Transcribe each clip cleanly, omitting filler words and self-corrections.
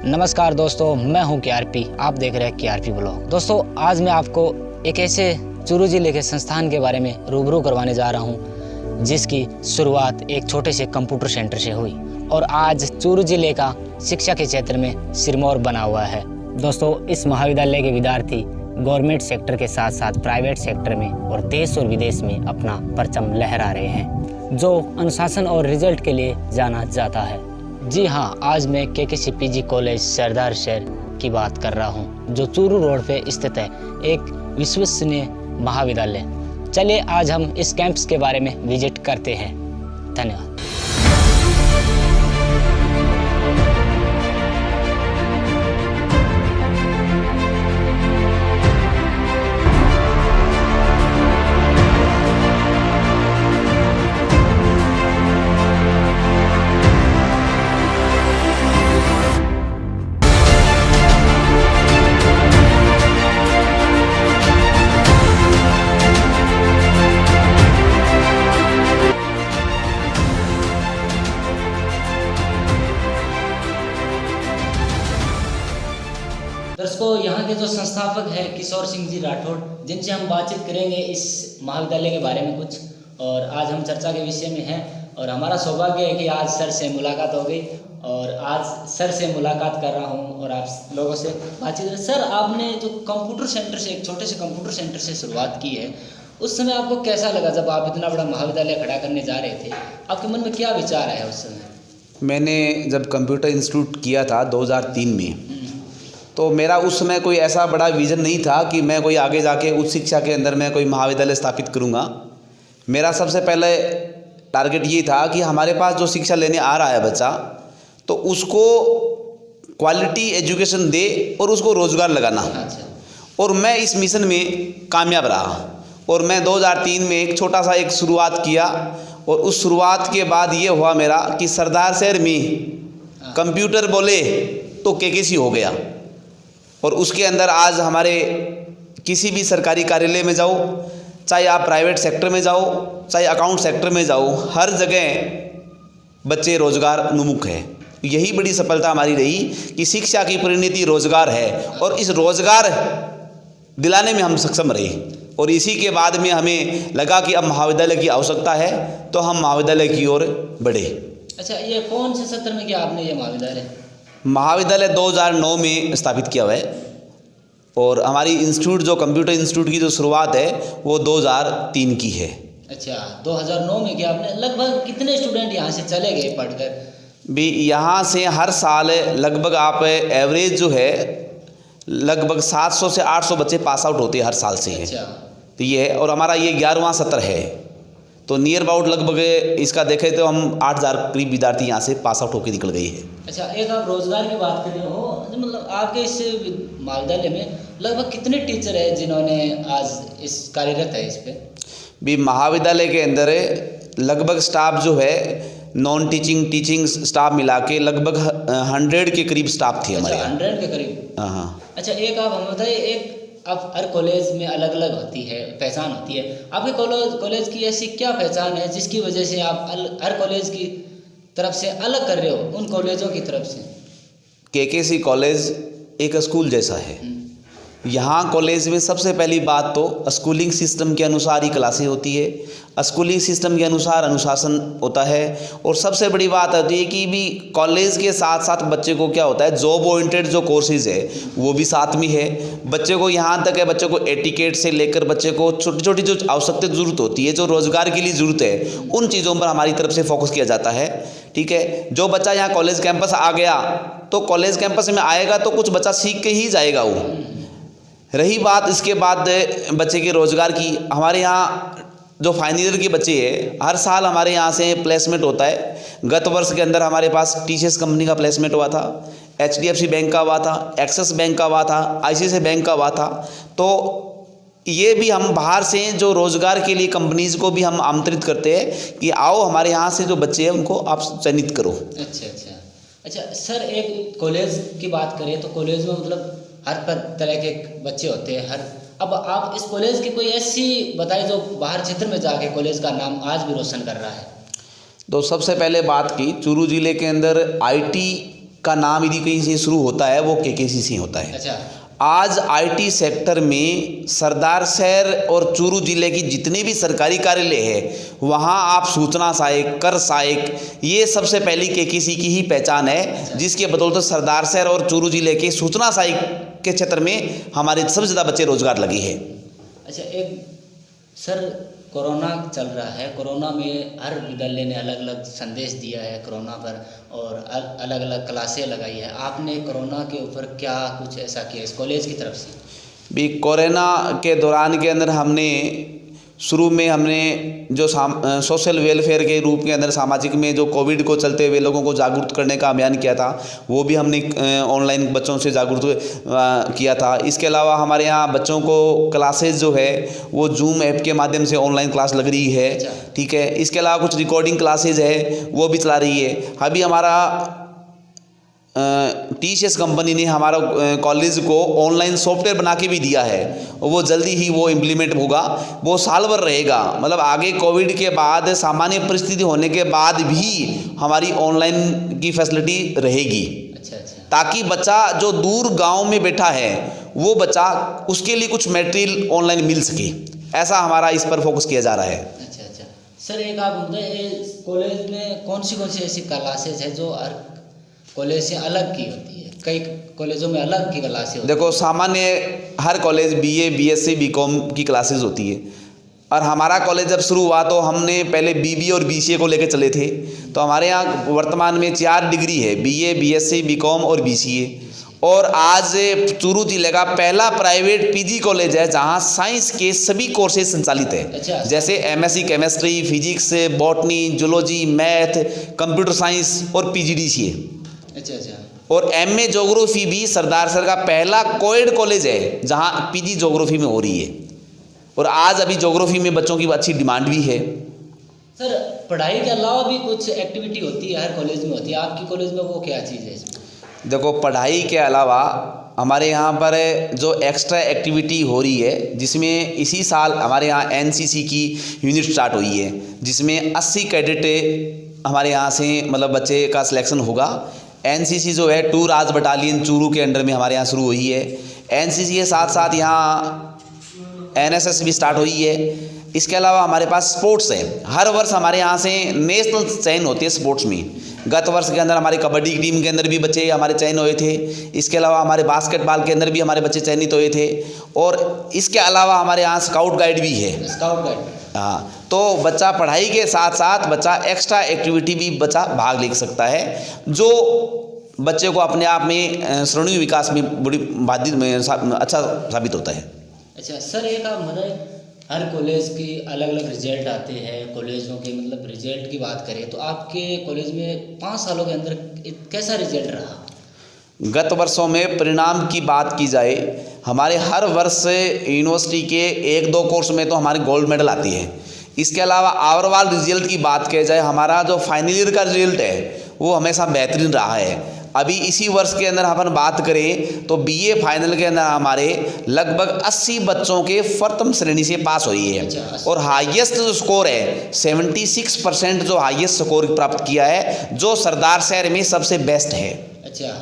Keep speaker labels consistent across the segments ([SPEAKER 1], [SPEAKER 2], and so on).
[SPEAKER 1] नमस्कार दोस्तों, मैं हूं केआरपी। आप देख रहे हैं केआरपी ब्लॉग। दोस्तों, आज मैं आपको एक ऐसे चूरू जिले के संस्थान के बारे में रूबरू करवाने जा रहा हूं जिसकी शुरुआत एक छोटे से कंप्यूटर सेंटर से हुई और आज चूरू जिले का शिक्षा के क्षेत्र में सिरमौर बना हुआ है। दोस्तों, इस महाविद्यालय के विद्यार्थी गवर्नमेंट सेक्टर के साथ साथ प्राइवेट सेक्टर में और देश और विदेश में अपना परचम लहरा रहे हैं, जो अनुशासन और रिजल्ट के लिए जाना जाता है। जी हाँ, आज मैं केकेसीपीजी कॉलेज सरदार शहर की बात कर रहा हूँ, जो चूरू रोड पे स्थित है, एक विश्वसनीय महाविद्यालय। चलिए आज हम इस कैंपस के बारे में विजिट करते हैं। धन्यवाद। दर्शकों, यहाँ के जो संस्थापक हैं किशोर सिंह जी राठौड़, जिनसे हम बातचीत करेंगे इस महाविद्यालय के बारे में कुछ, और आज हम चर्चा के विषय में हैं। और हमारा सौभाग्य है कि आज सर से मुलाकात हो गई और आज सर से मुलाकात कर रहा हूँ और आप लोगों से बातचीत। सर, आपने जो कंप्यूटर सेंटर से, एक छोटे से कंप्यूटर सेंटर से शुरुआत की है, उस समय आपको कैसा लगा जब आप इतना बड़ा महाविद्यालय खड़ा करने जा रहे थे? आपके मन में क्या विचार आया उस समय?
[SPEAKER 2] मैंने जब कंप्यूटर इंस्टीट्यूट किया था 2003 में, तो मेरा उस समय कोई ऐसा बड़ा विज़न नहीं था कि मैं कोई आगे जाके उच्च शिक्षा के अंदर मैं कोई महाविद्यालय स्थापित करूँगा। मेरा सबसे पहले टारगेट ये था कि हमारे पास जो शिक्षा लेने आ रहा है बच्चा, तो उसको क्वालिटी एजुकेशन दे और उसको रोज़गार लगाना। और मैं इस मिशन में कामयाब रहा। और मैं 2003 में एक छोटा सा एक शुरुआत किया और उस शुरुआत के बाद ये हुआ मेरा कि सरदार शहर में कंप्यूटर बोले तो केकेसी हो गया। और उसके अंदर आज हमारे किसी भी सरकारी कार्यालय में जाओ, चाहे आप प्राइवेट सेक्टर में जाओ, चाहे अकाउंट सेक्टर में जाओ, हर जगह बच्चे रोजगार उन्मुख है। यही बड़ी सफलता हमारी रही कि शिक्षा की परिणति रोजगार है और इस रोजगार दिलाने में हम सक्षम रहे। और इसी के बाद में हमें लगा कि अब महाविद्यालय की आवश्यकता है, तो हम महाविद्यालय की ओर बढ़े।
[SPEAKER 1] अच्छा, ये कौन से सत्र में किया आपने ये
[SPEAKER 2] महाविद्यालय 2009 में स्थापित किया हुआ है। और हमारी इंस्टीट्यूट जो कंप्यूटर इंस्टीट्यूट की जो शुरुआत है वो 2003 की है।
[SPEAKER 1] अच्छा, 2009 में किया आपने। लगभग कितने स्टूडेंट यहाँ से चले गए पढ़कर?
[SPEAKER 2] भी यहाँ से हर साल लगभग आप एवरेज जो है लगभग 700 से 800 बच्चे पास आउट होते हैं हर साल से।
[SPEAKER 1] अच्छा।
[SPEAKER 2] तो ये है, और हमारा ये 11वां सत्र है, तो नियर अबाउट लगभग इसका देखें तो हम 8000 करीब विद्यार्थी यहाँ से पास आउट होकर निकल गए हैं।
[SPEAKER 1] अच्छा, एक आप रोजगार की बात कर रहे हो, मतलब आपके इस महाविद्यालय में लगभग कितने टीचर हैं जिन्होंने आज इस कार्यरत है इस पे?
[SPEAKER 2] भी महाविद्यालय के अंदर लगभग स्टाफ जो है नॉन टीचिंग टीचिंग स्टाफ मिला के लगभग 100 के करीब स्टाफ थी हमारे।
[SPEAKER 1] 100 के करीब?
[SPEAKER 2] हाँ।
[SPEAKER 1] अच्छा, एक आप हमें बताइए, एक अब हर कॉलेज में अलग अलग होती है, पहचान होती है। आपके कॉलेज की ऐसी क्या पहचान है जिसकी वजह से आप हर कॉलेज की तरफ से अलग कर रहे हो उन कॉलेजों की तरफ से?
[SPEAKER 2] केकेसी कॉलेज एक स्कूल जैसा है। यहाँ कॉलेज में सबसे पहली बात तो स्कूलिंग सिस्टम के अनुसार ही क्लासें होती है, स्कूलिंग सिस्टम के अनुसार अनुशासन होता है। और सबसे बड़ी बात होती है कि भी कॉलेज के साथ साथ बच्चे को क्या होता है, जॉब ओरिएंटेड जो कोर्सेज है वो भी साथ में है। बच्चे को यहाँ तक है, बच्चे को एटिकेट से लेकर बच्चे को छोटी छोटी जो आवश्यकता ज़रूरत होती है, जो रोज़गार के लिए ज़रूरत है, उन चीज़ों पर हमारी तरफ से फोकस किया जाता है। ठीक है, जो बच्चा यहाँ कॉलेज कैंपस आ गया तो कॉलेज कैंपस में आएगा तो कुछ बच्चा सीख के ही जाएगा वो। रही बात इसके बाद बच्चे के रोज़गार की, हमारे यहाँ जो फाइनल ईयर के बच्चे हैं हर साल हमारे यहाँ से प्लेसमेंट होता है। गत वर्ष के अंदर हमारे पास टीसीएस कंपनी का प्लेसमेंट हुआ था, एचडीएफसी बैंक का हुआ था, एक्सिस बैंक का हुआ था, आईसीआईसीआई बैंक का हुआ था। तो ये भी हम बाहर से जो रोज़गार के लिए कंपनीज़ को भी हम आमंत्रित करते हैं कि आओ हमारे यहाँ से जो बच्चे हैं उनको आप चयनित करो।
[SPEAKER 1] अच्छा सर, एक कॉलेज की बात करें तो कॉलेज में मतलब हर तरह के बच्चे होते हैं। अब आप इस कॉलेज की कोई ऐसी बताइए जो बाहर क्षेत्र में जाके कॉलेज का नाम आज भी रोशन कर रहा है।
[SPEAKER 2] तो सबसे पहले बात की, चूरू ज़िले के अंदर आईटी का नाम यदि कहीं से शुरू होता है वो केकेसी से होता है।
[SPEAKER 1] अच्छा।
[SPEAKER 2] आज आईटी सेक्टर में सरदार शहर और चूरू जिले की जितने भी सरकारी कार्यालय है वहाँ आप सूचना सहायक, कर सहायक, ये सबसे पहली केकेसी की ही पहचान है, जिसके बदौलत सरदार शहर और चूरू जिले के सूचना सहायक के क्षेत्र में हमारे सबसे ज़्यादा बच्चे रोजगार लगे हैं।
[SPEAKER 1] अच्छा, एक सर कोरोना चल रहा है, कोरोना में हर विद्यालय ने अलग अलग संदेश दिया है कोरोना पर और अलग अलग क्लासें लगाई है। आपने कोरोना के ऊपर क्या कुछ ऐसा किया इस कॉलेज की तरफ से?
[SPEAKER 2] भी कोरोना के दौरान के अंदर हमने शुरू में हमने जो सोशल वेलफेयर के रूप के अंदर सामाजिक में जो कोविड को चलते हुए लोगों को जागरूक करने का अभियान किया था, वो भी हमने ऑनलाइन बच्चों से जागरूक किया था। इसके अलावा हमारे यहाँ बच्चों को क्लासेस जो है वो जूम ऐप के माध्यम से ऑनलाइन क्लास लग रही है। ठीक है, इसके अलावा कुछ रिकॉर्डिंग क्लासेज है वो भी चला रही है। अभी हमारा TCS कंपनी ने हमारा कॉलेज को ऑनलाइन सॉफ्टवेयर बना के भी दिया है, वो जल्दी ही वो इम्प्लीमेंट होगा, वो साल भर रहेगा। मतलब आगे कोविड के बाद सामान्य परिस्थिति होने के बाद भी हमारी ऑनलाइन की फैसिलिटी रहेगी। अच्छा। ताकि बच्चा जो दूर गांव में बैठा है वो बच्चा उसके लिए कुछ मटेरियल ऑनलाइन मिल सके, ऐसा हमारा इस पर फोकस किया जा रहा है।
[SPEAKER 1] अच्छा। सर एक आप कॉलेज में कौन सी ऐसी क्लासेज है जो कॉलेज से अलग की होती है? कई कॉलेजों में अलग की क्लासेस होती है।
[SPEAKER 2] देखो, सामान्य हर कॉलेज BA, BSc, BCom की क्लासेस होती है, और हमारा कॉलेज जब शुरू हुआ तो हमने पहले BBA और BCA को लेकर चले थे। तो हमारे यहाँ वर्तमान में 4 डिग्री है, BA, BSc, BCom और BCA। और आज चूरू जिले का पहला प्राइवेट PG कॉलेज है जहाँ साइंस के सभी कोर्सेज संचालित है।
[SPEAKER 1] अच्छा।
[SPEAKER 2] जैसे MSc chemistry, physics, botany, zoology, math, computer science और PGDCA। अच्छा। और MA ज्योग्राफी भी सरदार सर का पहला कोएड कॉलेज है जहाँ PG ज्योग्राफी में हो रही है, और आज अभी ज्योग्राफी में बच्चों की अच्छी डिमांड भी है।
[SPEAKER 1] सर पढ़ाई के अलावा भी कुछ एक्टिविटी होती है, हर कॉलेज में होती है, आपकी कॉलेज में वो क्या चीज़ है?
[SPEAKER 2] देखो, पढ़ाई के अलावा हमारे यहाँ पर जो एक्स्ट्रा एक्टिविटी हो रही है, जिसमें इसी साल हमारे यहाँ NCC की यूनिट स्टार्ट हुई है, जिसमें 80 कैडेट हमारे यहाँ से मतलब बच्चे का सिलेक्शन होगा। NCC जो है 2 राज बटालियन चूरू के अंडर में हमारे यहाँ शुरू हुई है। NCC के साथ साथ यहाँ NSS भी स्टार्ट हुई है। इसके अलावा हमारे पास स्पोर्ट्स है, हर वर्ष हमारे यहाँ से नेशनल चयन होती है स्पोर्ट्स में। गत वर्ष के अंदर हमारी कबड्डी की टीम के अंदर भी बच्चे हमारे चयन हुए थे। इसके अलावा हमारे बास्केटबॉल के अंदर भी हमारे बच्चे चयनित हुए थे, और इसके अलावा हमारे यहाँ स्काउट गाइड भी है। स्काउट गाइड, हाँ। तो बच्चा पढ़ाई के साथ साथ बच्चा एक्स्ट्रा एक्टिविटी भी बच्चा भाग ले सकता है, जो बच्चे को अपने आप में श्रेणी विकास में बड़ी अच्छा साबित होता है। अच्छा
[SPEAKER 1] सर, एक आप मतलब हर कॉलेज की अलग अलग रिजल्ट आते हैं, कॉलेजों के मतलब रिजल्ट की बात करें तो आपके कॉलेज में 5 सालों के अंदर कैसा रिजल्ट रहा?
[SPEAKER 2] गत वर्षों में परिणाम की बात की जाए, हमारे हर वर्ष यूनिवर्सिटी के 1-2 कोर्स में तो हमारे गोल्ड मेडल आती है। इसके अलावा ओवरऑल रिजल्ट की बात की जाए, हमारा जो फाइनल ईयर का रिजल्ट है वो हमेशा बेहतरीन रहा है। अभी इसी वर्ष के अंदर अपन बात करें तो BA फाइनल के अंदर हमारे लगभग 80 बच्चों के प्रथम श्रेणी से पास हुई है। और हाईएस्ट जो स्कोर है 76% जो हाईएस्ट स्कोर प्राप्त किया है, जो सरदार शहर में सबसे बेस्ट है। अच्छा,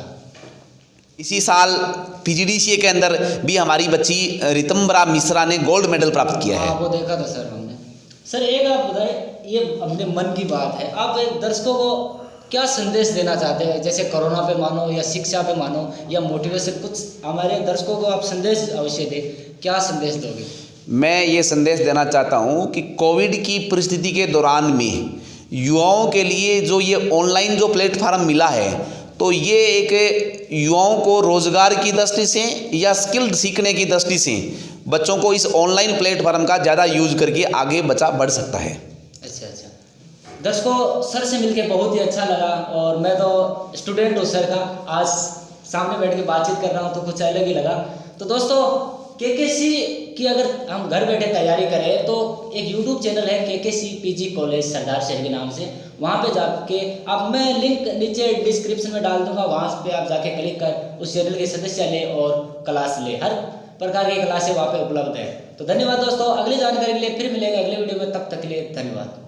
[SPEAKER 2] इसी साल PGDCA के अंदर भी हमारी बच्ची रितंबरा मिश्रा ने गोल्ड मेडल प्राप्त किया है।
[SPEAKER 1] वो देखा था सर हमने। सर एक आप बताएं, ये अपने मन की बात है, आप दर्शकों को क्या संदेश देना चाहते हैं? जैसे कोरोना पे मानो या शिक्षा पे मानो या मोटिवेशन, कुछ हमारे दर्शकों को आप संदेश अवश्य दें, क्या संदेश दोगे? मैं ये संदेश देना चाहता हूँ कि कोविड की परिस्थिति के दौरान में युवाओं के लिए जो ये ऑनलाइन जो प्लेटफार्म मिला है, तो ये एक युवाओं को रोजगार की दृष्टि से या स्किल सीखने की दृष्टि से बच्चों को इस ऑनलाइन प्लेटफार्म का ज़्यादा यूज करके आगे बच्चा बढ़ सकता है। अच्छा। दर्शकों, सर से मिलके बहुत ही अच्छा लगा, और मैं तो स्टूडेंट हूँ सर का, आज सामने बैठ के बातचीत कर रहा हूँ तो कुछ अलग ही लगा। तो दोस्तों, KKC की अगर हम घर बैठे तैयारी करें तो एक YouTube चैनल है KKC PG कॉलेज सरदार शहर के नाम से, वहाँ पे जाके अब मैं लिंक नीचे डिस्क्रिप्शन में डाल दूंगा, वहाँ पे आप जाके क्लिक कर उस चैनल के सदस्य ले और क्लास ले, हर प्रकार की क्लासें वहाँ पे उपलब्ध है। तो धन्यवाद दोस्तों, अगली जानकारी के लिए फिर मिलेंगे अगले वीडियो में, तब तक के लिए धन्यवाद।